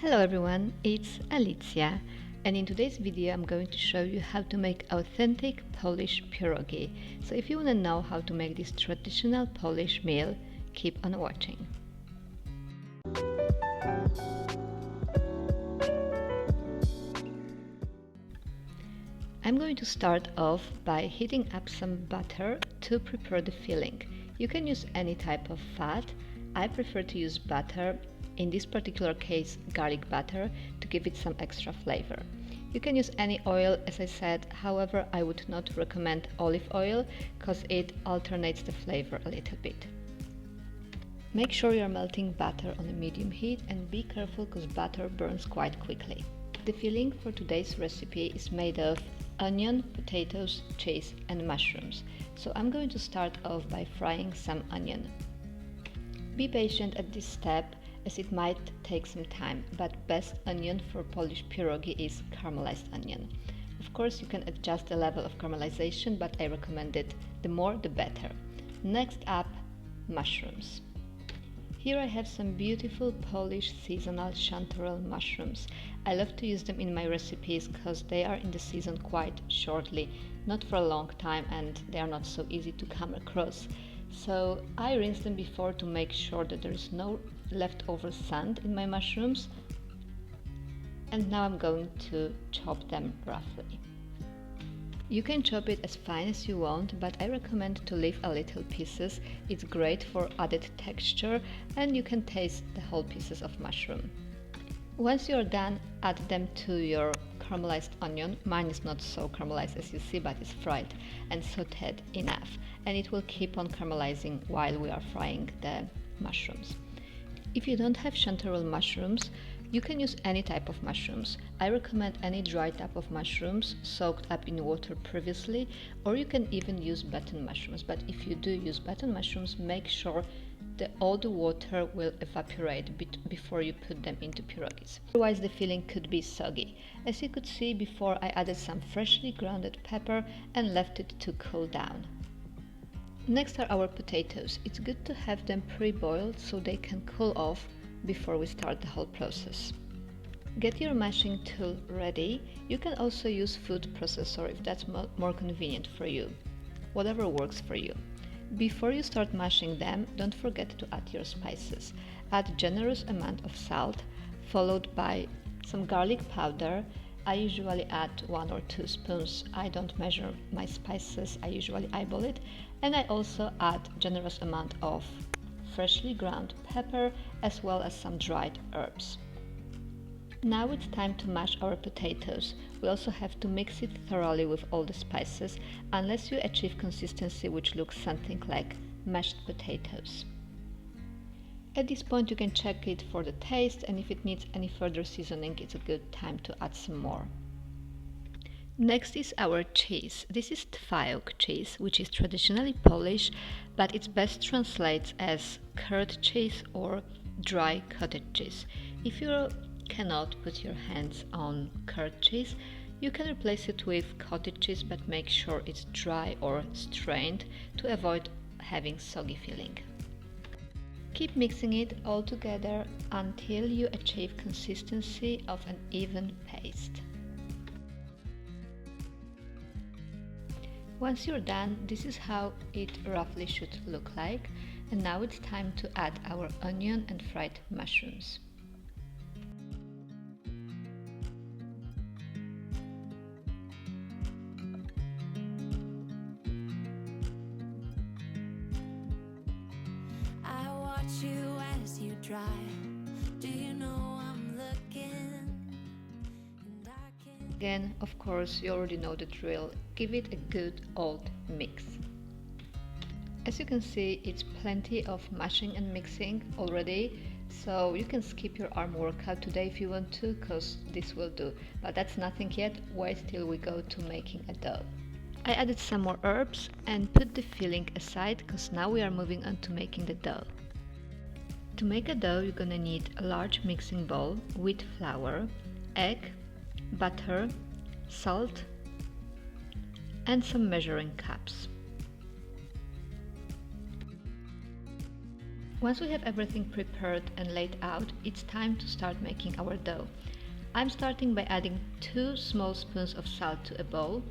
Hello everyone, it's Alicia, and in today's video I'm going to show you how to make authentic Polish pierogi. So if you want to know how to make this traditional Polish meal, keep on watching. I'm going to start off by heating up some butter to prepare the filling. You can use any type of fat. I prefer to use butter, in this particular case garlic butter, to give it some extra flavor. You can use any oil, as I said, however I would not recommend olive oil because it alternates the flavor a little bit. Make sure you're melting butter on a medium heat and be careful because butter burns quite quickly. The filling for today's recipe is made of onion, potatoes, cheese and mushrooms. So I'm going to start off by frying some onion. Be patient at this step as it might take some time, but best onion for Polish pierogi is caramelized onion. Of course you can adjust the level of caramelization, but I recommend it the more the better. Next up, mushrooms. Here I have some beautiful Polish seasonal chanterelle mushrooms. I love to use them in my recipes because they are in the season quite shortly, not for a long time, and they are not so easy to come across. So I rinse them before to make sure that there is no leftover sand in my mushrooms. And now I'm going to chop them roughly. You can chop it as fine as you want, but I recommend to leave a little pieces. It's great for added texture and you can taste the whole pieces of mushroom. Once you're done, add them to your caramelized onion. Mine is not so caramelized as you see, but it's fried and sauteed enough, and it will keep on caramelizing while we are frying the mushrooms. If you don't have chanterelle mushrooms, you can use any type of mushrooms. I recommend any dry type of mushrooms soaked up in water previously, or you can even use button mushrooms. But if you do use button mushrooms, make sure that all the water will evaporate before you put them into pierogis. Otherwise the filling could be soggy. As you could see before, I added some freshly grounded pepper and left it to cool down. Next are our potatoes. It's good to have them pre-boiled so they can cool off before we start the whole process. Get your mashing tool ready. You can also use food processor if that's more convenient for you. Whatever works for you. Before you start mashing them, don't forget to add your spices. Add generous amount of salt, followed by some garlic powder. I usually add 1 or 2 spoons. I don't measure my spices, I usually eyeball it. And I also add generous amount of freshly ground pepper as well as some dried herbs. Now it's time to mash our potatoes. We also have to mix it thoroughly with all the spices unless you achieve consistency which looks something like mashed potatoes. At this point you can check it for the taste, and if it needs any further seasoning, it's a good time to add some more. Next is our cheese. This is twajuk cheese, which is traditionally Polish, but it's best translates as curd cheese or dry cottage cheese. If you cannot put your hands on curd cheese, you can replace it with cottage cheese, but make sure it's dry or strained to avoid having soggy filling. Keep mixing it all together until you achieve consistency of an even paste. Once you're done, this is how it roughly should look like, and now it's time to add our onion and fried mushrooms. You as you drive. Do you know I'm looking? Again, of course, you already know the drill. Give it a good old mix. As you can see, it's plenty of mashing and mixing already, so you can skip your arm workout today if you want to, because this will do. But that's nothing yet. Wait till we go to making a dough. I added some more herbs and put the filling aside because now we are moving on to making the dough. To make a dough, you're gonna need a large mixing bowl with flour, egg, butter, salt, and some measuring cups. Once we have everything prepared and laid out, it's time to start making our dough. I'm starting by adding 2 small spoons of salt to a bowl.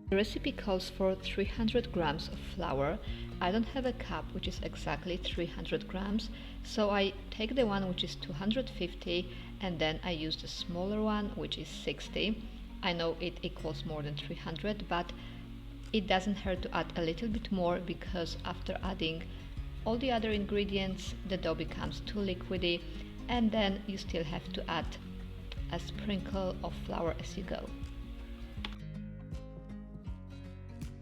The recipe calls for 300 grams of flour. I don't have a cup which is exactly 300 grams, so I take the one which is 250 and then I use the smaller one which is 60. I know it equals more than 300, but it doesn't hurt to add a little bit more because after adding all the other ingredients the dough becomes too liquidy and then you still have to add a sprinkle of flour as you go.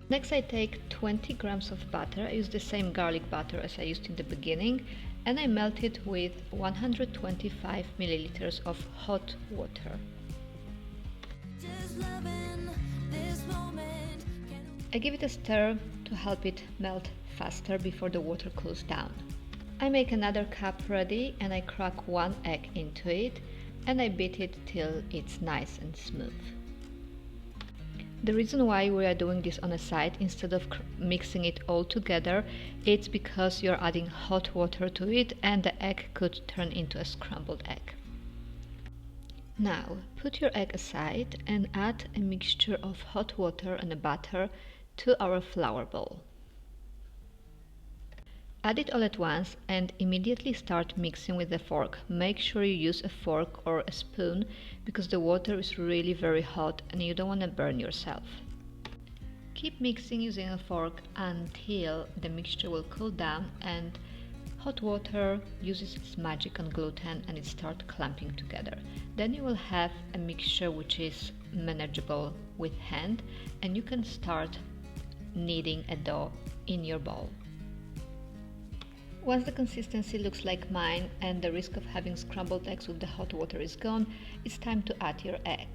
Next I take 20 grams of butter. I use the same garlic butter as I used in the beginning and I melt it with 125 milliliters of hot water. I give it a stir to help it melt faster before the water cools down. I make another cup ready and I crack 1 egg into it and I beat it till it's nice and smooth. The reason why we are doing this on a side instead of mixing it all together, it's because you're adding hot water to it and the egg could turn into a scrambled egg. Now, put your egg aside and add a mixture of hot water and butter to our flour bowl. Add it all at once and immediately start mixing with a fork. Make sure you use a fork or a spoon because the water is really very hot and you don't want to burn yourself. Keep mixing using a fork until the mixture will cool down and hot water uses its magic on gluten and it starts clumping together. Then you will have a mixture which is manageable with hand and you can start kneading a dough in your bowl. Once the consistency looks like mine and the risk of having scrambled eggs with the hot water is gone, it's time to add your egg.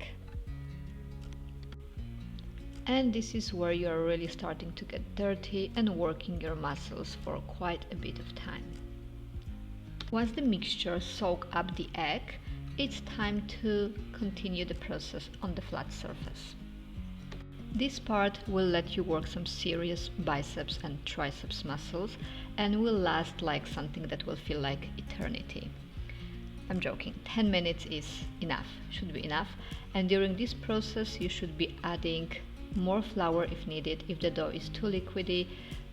And this is where you are really starting to get dirty and working your muscles for quite a bit of time. Once the mixture soaks up the egg, it's time to continue the process on the flat surface. This part will let you work some serious biceps and triceps muscles and will last like something that will feel like eternity. I'm joking, 10 minutes is enough, should be enough, and during this process you should be adding more flour if needed, if the dough is too liquidy,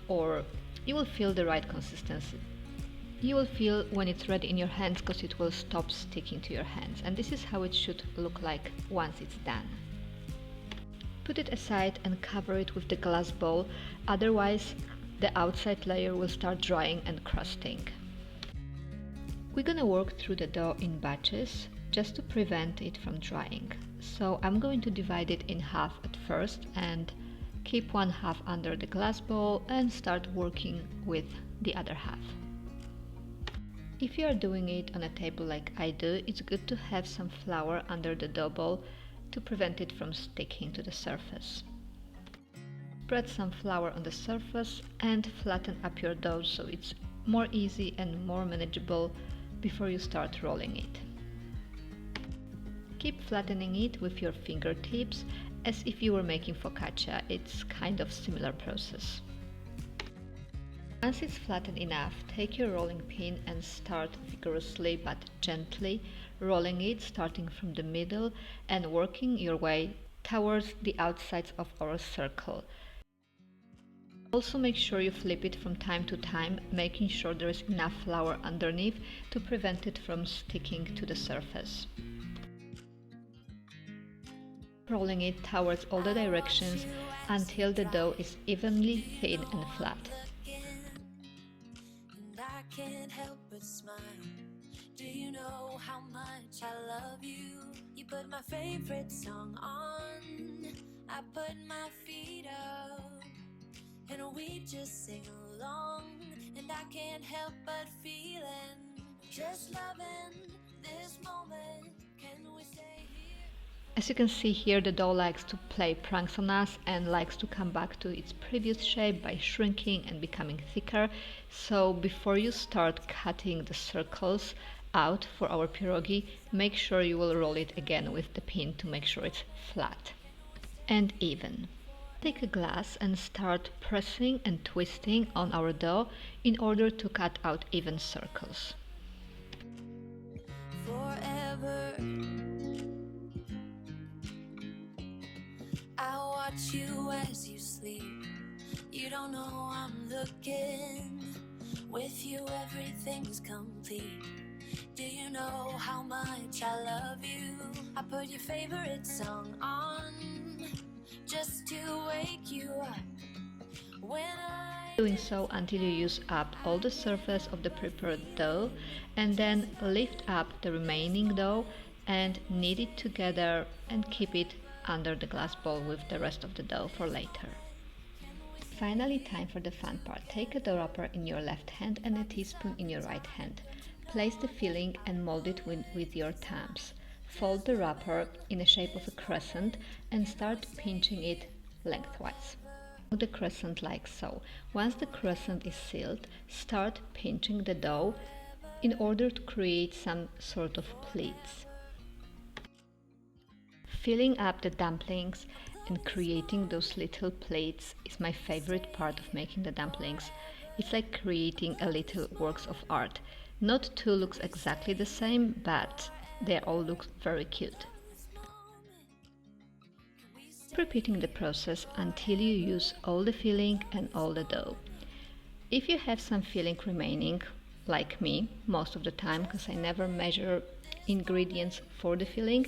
or you will feel the right consistency. You will feel when it's ready in your hands because it will stop sticking to your hands, and this is how it should look like once it's done. Put it aside and cover it with the glass bowl, otherwise the outside layer will start drying and crusting. We're gonna work through the dough in batches just to prevent it from drying. So I'm going to divide it in half at first and keep one half under the glass bowl and start working with the other half. If you are doing it on a table like I do, it's good to have some flour under the dough bowl to prevent it from sticking to the surface. Spread some flour on the surface and flatten up your dough so it's more easy and more manageable before you start rolling it. Keep flattening it with your fingertips as if you were making focaccia. It's kind of similar process. Once it's flattened enough, take your rolling pin and start vigorously but gently rolling it, starting from the middle and working your way towards the outsides of our circle. Also make sure you flip it from time to time, making sure there is enough flour underneath to prevent it from sticking to the surface. Rolling it towards all the directions until the dough is evenly thin and flat. Can't help but smile. Do you know how much I love you? You put my favorite song on, I put my feet up, and we just sing along. And I can't help but feeling, just loving this moment. Can we stay here? As you can see here, the dough likes to play pranks on us and likes to come back to its previous shape by shrinking and becoming thicker. So before you start cutting the circles out for our pierogi, make sure you will roll it again with the pin to make sure it's flat and even. Take a glass and start pressing and twisting on our dough in order to cut out even circles. Forever, I watch you as you sleep. You don't know I'm looking. With you everything's complete. Do you know how much I love you? I put your favorite song on just to wake you up. Doing so until you use up all the surface of the prepared dough, and then lift up the remaining dough and knead it together and keep it under the glass bowl with the rest of the dough for later. Finally, time for the fun part. Take a dough wrapper in your left hand and a teaspoon in your right hand. Place the filling and mold it with your thumbs. Fold the wrapper in the shape of a crescent and start pinching it lengthwise. The crescent like so. Once the crescent is sealed, start pinching the dough in order to create some sort of pleats. Filling up the dumplings and creating those little plates is my favorite part of making the dumplings. It's like creating a little works of art. Not two looks exactly the same, but they all look very cute. Repeating the process until you use all the filling and all the dough. If you have some filling remaining, like me, most of the time, because I never measure ingredients for the filling,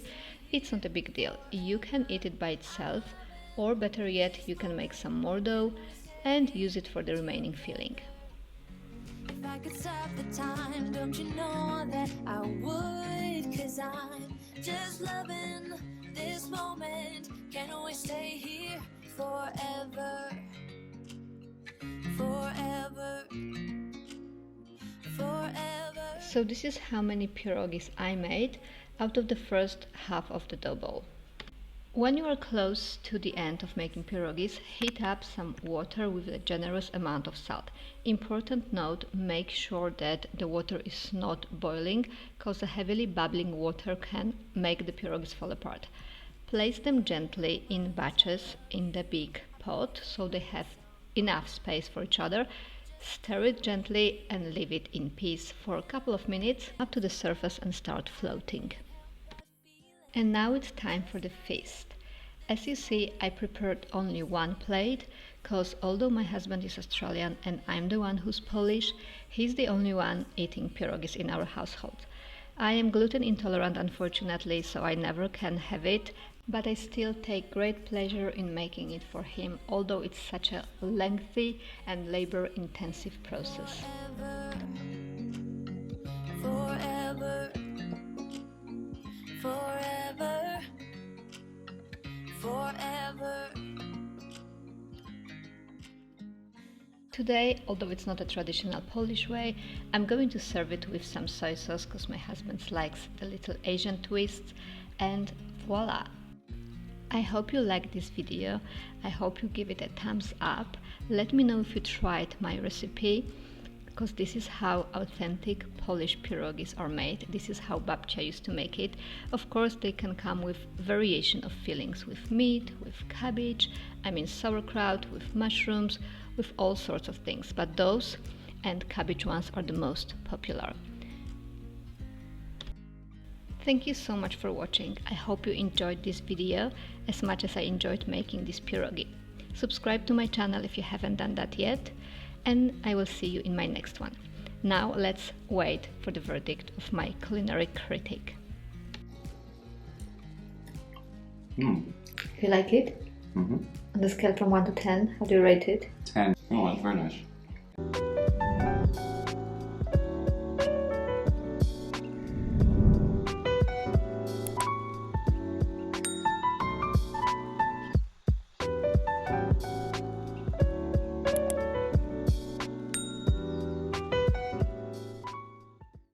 it's not a big deal. You can eat it by itself, or better yet, you can make some more dough and use it for the remaining filling. If I could stop the time, don't you know that I would? 'Cause I'm just loving this moment. Can we stay here forever? Forever. Forever. So this is how many pierogis I made out of the first half of the dough ball. When you are close to the end of making pierogis, heat up some water with a generous amount of salt. Important note, make sure that the water is not boiling, because the heavily bubbling water can make the pierogis fall apart. Place them gently in batches in the big pot so they have enough space for each other. Stir it gently and leave it in peace for a couple of minutes up to the surface and start floating. And now it's time for the feast. As you see, I prepared only one plate, because although my husband is Australian and I'm the one who's Polish, he's the only one eating pierogis in our household. I am gluten intolerant, unfortunately, so I never can have it, but I still take great pleasure in making it for him, although it's such a lengthy and labor-intensive process. Forever. Forever. Forever. Today, although it's not a traditional Polish way, I'm going to serve it with some soy sauce because my husband likes the little Asian twists, and voila! I hope you liked this video. I hope you give it a thumbs up. Let me know if you tried my recipe, because this is how authentic Polish pierogis are made. This is how Babcia used to make it. Of course, they can come with variation of fillings, with meat, with cabbage, sauerkraut, with mushrooms, with all sorts of things, but those and cabbage ones are the most popular. Thank you so much for watching. I hope you enjoyed this video as much as I enjoyed making this pierogi. Subscribe to my channel if you haven't done that yet, and I will see you in my next one. Now let's wait for the verdict of my culinary critic. You like it? Mm-hmm. On the scale from 1 to 10, how do you rate it? 10. Oh, that's very nice.